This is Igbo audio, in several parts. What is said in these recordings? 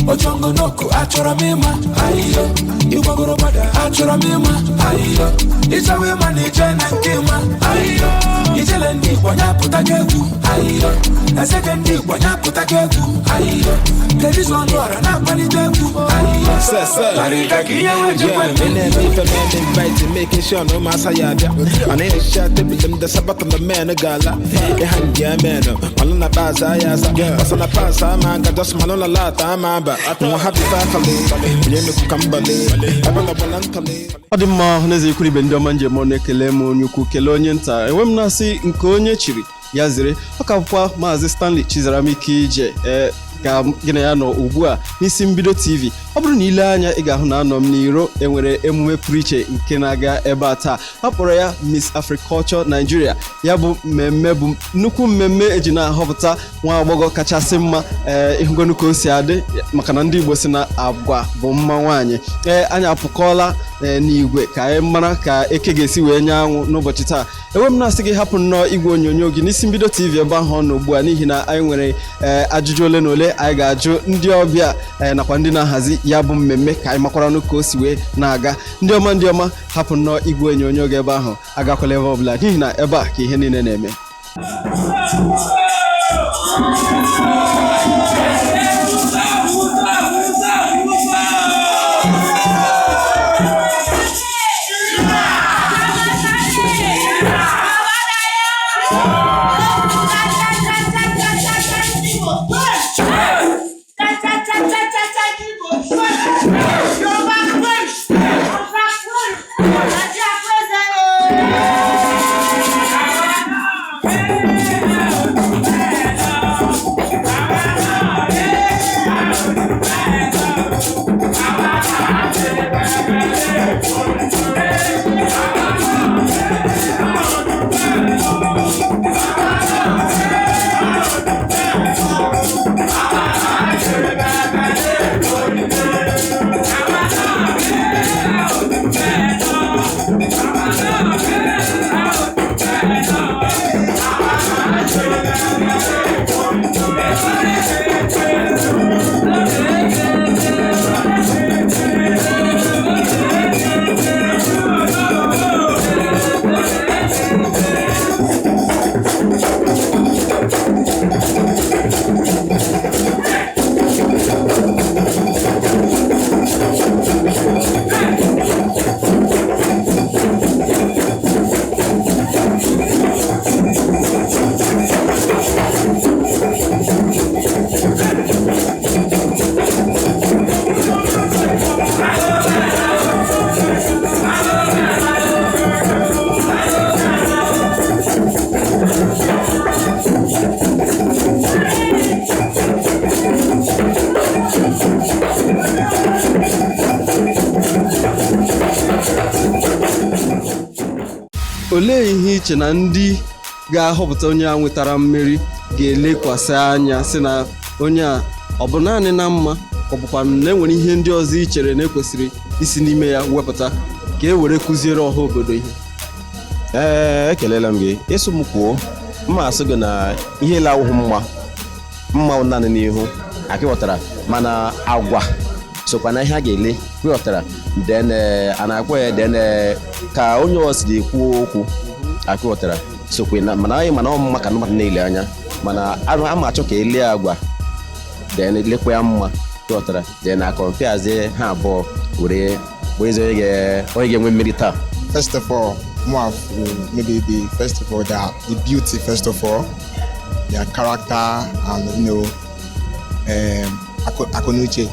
Ochongo noko achora mema ayo Iwagoro bada achora mema ayo Ichawe mani jena nkema ayo Ijelendi wanya putakegu ayo Esekendi wanya putakegu ayo Television wara na panitegu ayo Larika kiya wajibwe making sure no massa yada. And then shot the sabbat on the man a gala. A hand ya man, Malona Baza Yaza, Basana Pasa, man, just Malona Lata, Mamba. I don't have the faculty, Yemukambale, Abanabantale. Adima Nezi kuri bendo manje monekelemo nyuku kelonyenta. Ewemnasi nkonye chiri. Yazire, akapwa Maazị Stanley Chizaramiki je. Ka gina ya no ugua n'Isimbido TV. Ọ bụrụ na ile anya ị ga-ahụ na anọ m n'iro enwere emume pụrụ nke na-aga ebe a taa. A kpọrọ ya Miss Africulture Nigeria. Ya bụ mmemme bụ nnukwu mmemme eji na-ahọpụta nwa agbọghọ kachasị mma ịhụgonu ka o si adị maka na ndị Igbo si na agwa bụ mma nwaanyị. Anyị apụkọọla n'igwe ka anyị mara ka eke ga-esi wee nye anwụ n'ụbọchị taa. Ewe m na-asị gị hapụ nnọọ igwe onyonyo gị n'Isimbido TV ebe ahụ nọ ugbu a n'ihi na anyị nwere ajụjụ ole na ole anyị ga-ajụ ndị ọbịa nakwa ndị na-ahazi ya bụ mmemme ka anyị makwara n'ụka o si wee na-aga. Ndị ọma hapụ nnọọ igwe onyonyo gị ebe ahụ agakwala ebe ọbụla n'ihi na ebe a ka ihe niile na-eme. Olee ihe iche na ndị ga-ahọpụta onye a nwetara mmeri ga-elekwasị anya sị na onye a ọ bụ naanị na mma ọ bụkwa na enwere ihe ndị ọzọ i chere na ekwesịrị isi n'ime ya wepụta ka e were kụziere ọha obodo ihe? Ekelela m gị ịsụ m kwuo mma asị gị na ihe ile awụhụ mma naanị n'ihu akịghọtara mana agwa sokwa na ihe a ga-ele kwụghọtara then a na-akpọ ya then ka onye ọsị dị ekwu okwu akịghọtara sokwe na mana anyị mana ọmụma ka mmadụ na-ele anya mana ama achọ ka ele agwa then lekwa ya mma kwụghọtara then na kọmfiazie ha abụọ were weze onye ga-enwe mmeri taa. First of all, maybe the beauty first of all, their character and Akonuche.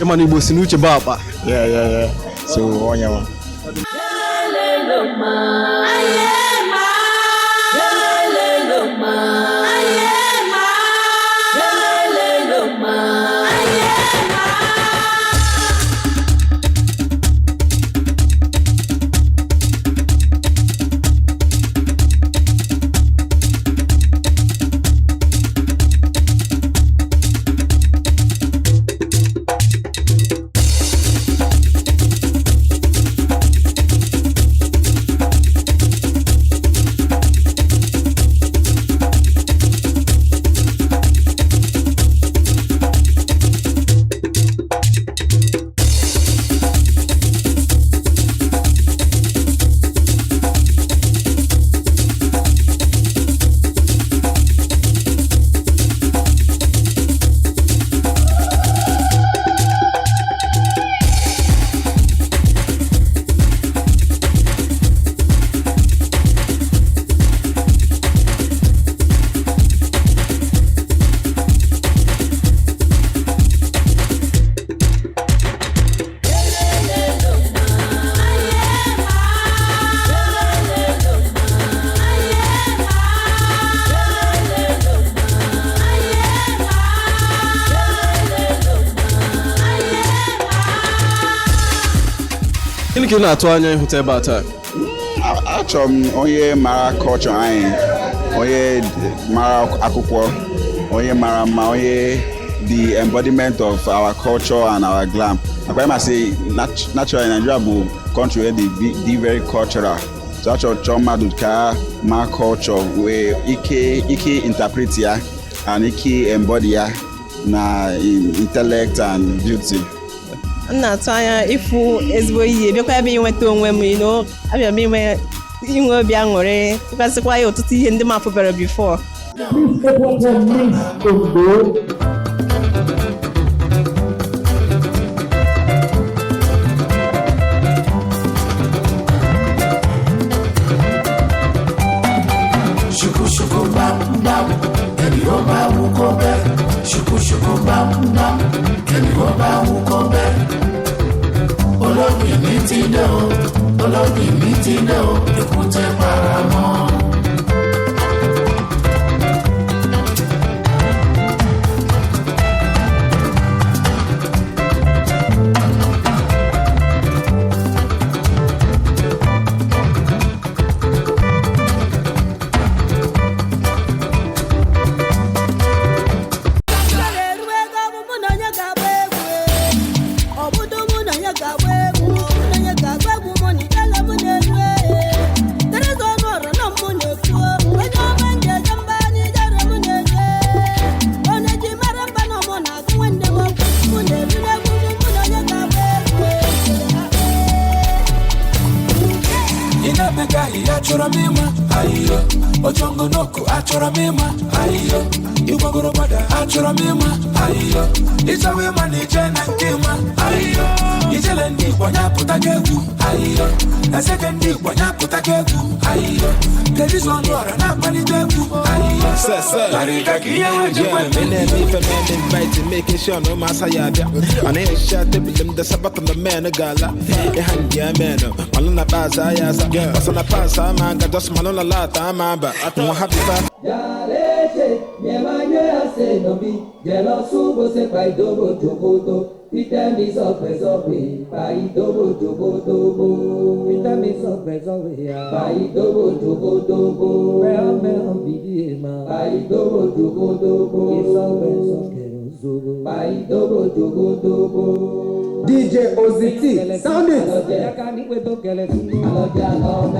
Emani Igbo si n'uche ba akpa. Yeah. So onye nwa. Gịnị ka ị na-atụ anya ịhụta ebe a taa? Achọrọ m onye mara culture anyị, onye mara akwụkwọ, onye mara mma, onye the embodiment of our culture and our glam. Akwa ma say naturally Nigeria bụ country where they very cultural. So achọrọ mmadụ ka ma culture wee ike interpret ya and ike embody ya na intellect and beauty. M na-atụ anya ịfụ ezigbo ihe bịakwa ebe inweta onwe m abịa m inwe obi aṅụrị ịkpasịkwa ya ọtụtụ ihe ndị m afụbara before. Shuku shuku bam bam, kemi oba wukobe. Shuku shuku bam bam, kemi oba wukobe. Ológun mi ti dé o, ológun mi ti dé o, èkúté paramọ́. Achọrọ m ịma ayiyo ojongo n'oku achọrọ m ịma ayiyo ịgbagoro gbada achọrọ m ịma ayiyo ịchọwa ịma na ije na nke ịma ayiyo ijele ndị Igbo nyapụta gị egwu ayiyo eseke ndị Igbo nyapụta gị egwu ayiyo kedu ọnụ ọra na-akpalite egwu ayiyo larịga ka ihe ha ji invite making sure no massa ya bia and I shot them the sabat on the man gala e hand ya man malona baza ya sa basana pasa man ga just malona lata mamba mo happy fa ya leche nyemanye ase no bi jelo subo se pai dobo jogoto vitamin sopre pai dobo jogoto vitamin sopre ya pai dobo jogoto me bidi ma pai dobo jogoto sopre pai dobo jogoto DJ Oziti sound it aloja love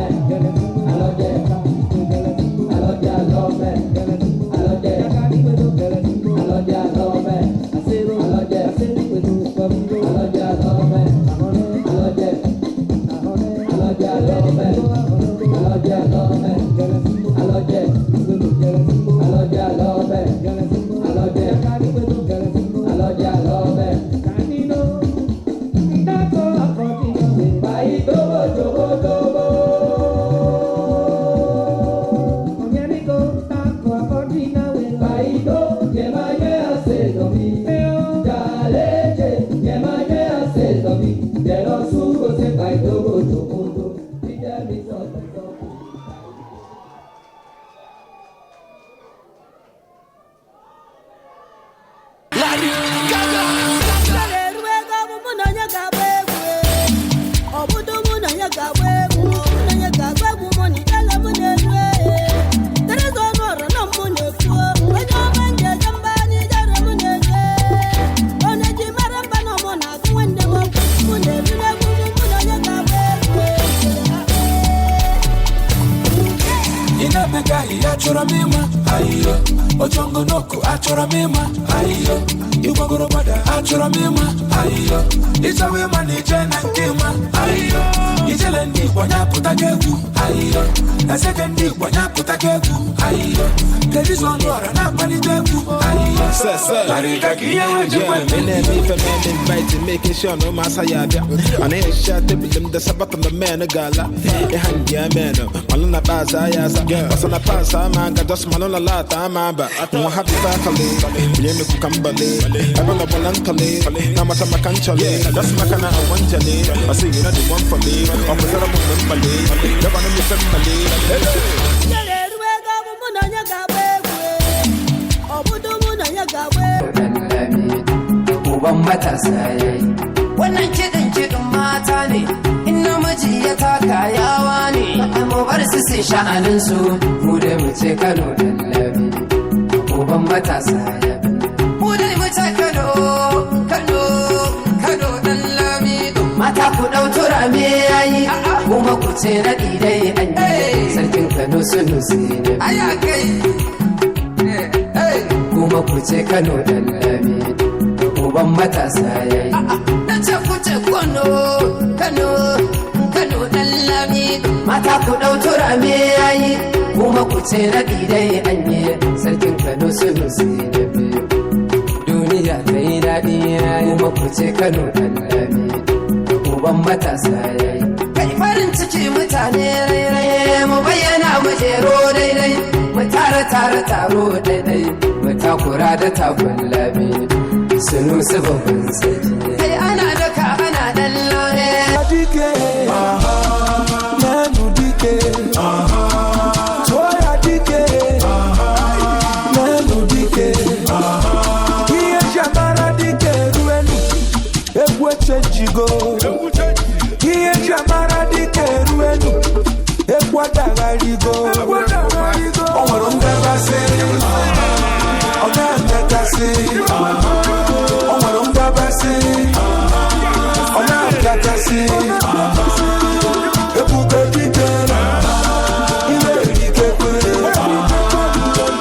aloja achọrọ m ịma ayiyo ojongo n'oku achọrọ m ịma ayiyo ịgbagoro gbada achọrọ m ịma ayiyo ịchọwa ịma na ije na nke ịma ayiyo ijele ndị Igbo nyapụta gị egwu ayiyo eseke ndị Igbo nyapụta gị egwu ayiyo kedu ọnụ ọra na-akpalite egwu ayiyo larịga ka ihe ha ji invite making sure no massa ya bia and I shot them the sabat on the man gala e hand ya man malona baza ya sa basana pasa man ga just malona lata mamba mo happy family ye me ku kambale aba na bonantale na mata makanchale just makana I want jale I say you know the one for me I'm for the one bale never know me somebody uban matasa yayi wannan kiɗin mata ne ina cikin sha'aninsu mu dai mu ce Kano dallabi uban matasa ya mu dai mu ce Kano dallabi mata ku dau turame yayi kuma ku ce na dai an yi sarkin Kano sunusi ne aya kai kuma ku ce Kano dallabi uban matasa yayi na ce ku ce Kano dallabi mata ku dau turame yayi kuma ku ce na dai an yi sarkin Kano sunusi ne duniya ta yi daɗi yayi kuma ku ce Kano dallabi uban matasa yayi kai farin ciki mutane rairaye mu bayyana mu jero daidai mu taro daidai mu takura da takun labi sunusi babban sarki kai ana daka ana dallabe dike nanu dike toya dike nanu dike iye jamara dike ruenu egwe chenjigo iye jamara dike ruenu egwa dagarigo onwere ndabasi onwere ndabasi onwere ndabasi ebube dike ile dike kwe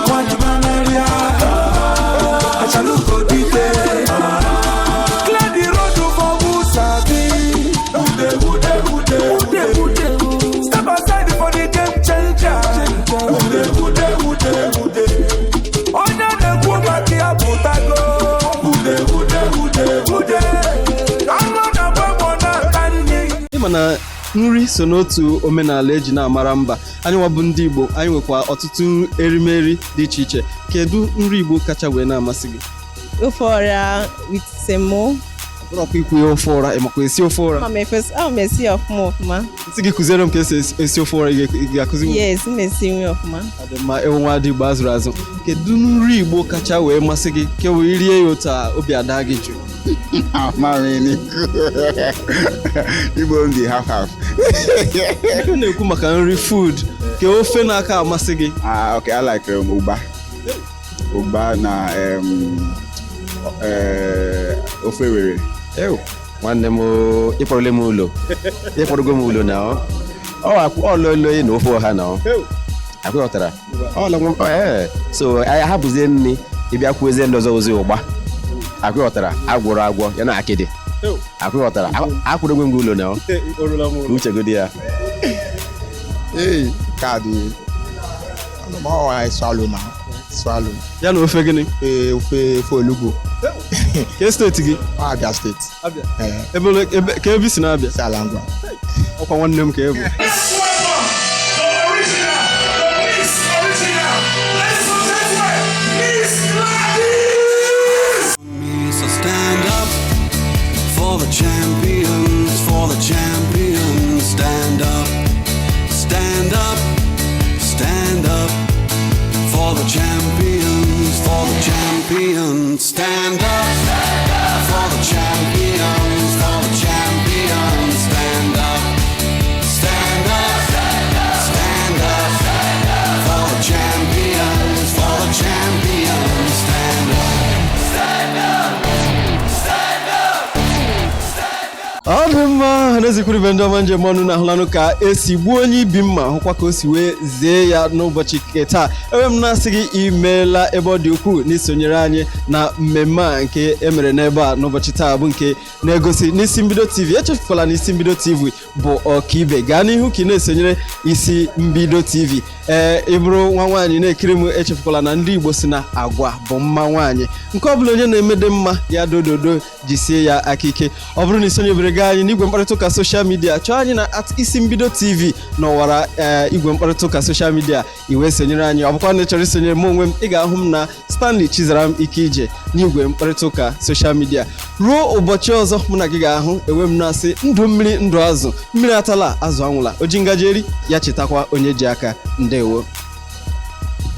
nwanyị manaria achalugo dike clear the road for Musabi ude step aside for the game changer ude onye na-ekwu maka ya pụtago ude mana nri so n'otu omenala eji na-amara mba. Anyị nwabụ ndị Igbo, anyị nwekwa ọtụtụ erimeri dị iche iche. Kedu nri Igbo kacha wee na-amasị gị? Ofe ọra with semo. Ọkwa ikwu ofe ọra, ịmakwa esi ofe ọra? Ama esi ọfụma. Isi gị kụziere m ka esi ofe ọra, ị ga-akụzi m? Yes, mesi nri ọfụma. Adị mma, ewu nwa dị Igbo azụrụ azụ. Kedu nri Igbo kacha wee masị gị ka wee rie ya otu a obi ada gị jụụ? Igbo ndị half. Ị na-ekwu maka nri food ka ofe na-aka amasị gị? Okay, I like ụgba na ofe were. Nwanne m ịkpọrọle m ụlọ ịkpọrọgo m ụlọ na ọlọlọ na ofe ọha na akwụghọtara so anyị hapụzie nri ịbịa kwuezie ndị ọzọ ozi ụgba akwụghọtara agwọrọ agwọ ya na akịdị akwụghọtara akwụrụgo m ụlọ na uchegodi ya kaadị swallow ya na ofe gịnị? ofe olugbo. Ke steeti gị? Abia steeti. Abia. Ka ebe si na-abịa? Si ala ngwa. Ọkwa nwanne m ka ebu. So stand up for the champions, stand up, stand up, stand up for the champions, stand up for the champions, stand up, stand up, stand up for the champions, stand up. Ọ dị mma, na-ezikwuru ibe ndị ọma njem ọnụ na-ahụlanụ ka esi gbuo onye ibi mma hụkwa ka o si wee zee ya n'ụbọchị nke taa. Ewe m na-asị gị imeela ebe ọ dị ukwuu n'isonyere anyị na mmemme a nke emere n'ebe a n'ụbọchị taa bụ nke na-egosi n'Isimbido TV. Echefukwala na Isimbido TV bụ ọkaibe. Gaa n'ihu ka ị na-esonyere Isimbido TV. Ị bụrụ nwa nwaanyị na-ekiri m, echefukwala na ndị Igbo si na agwa bụ mma nwaanyị. Nke ọ bụla onye na-emede mma ya dododo jisie ya aka ike. Ọ bụrụ na isonyebere gaa anyị n'igwe mkparịta ụka soshal midia, chọọ anyị na @Isimbido TV n'ọwara igwe mkparịta ụka soshal midia, iwe sonyere anyị. Ọ bụkwa na ịchọrọ isonyere m onwe m, ị ga-ahụ m na Stanley Chizaram Ikeije n'igwe mkparịta ụka soshal midia. Ruo ụbọchị ọzọ mụ na gị ga-ahụ, ewe m na-asị ndụ mmiri ndụ azụ, mmiri atala azụ anwụla, oji ngaji eri ya chetakwa onye ji aka. Ndewo.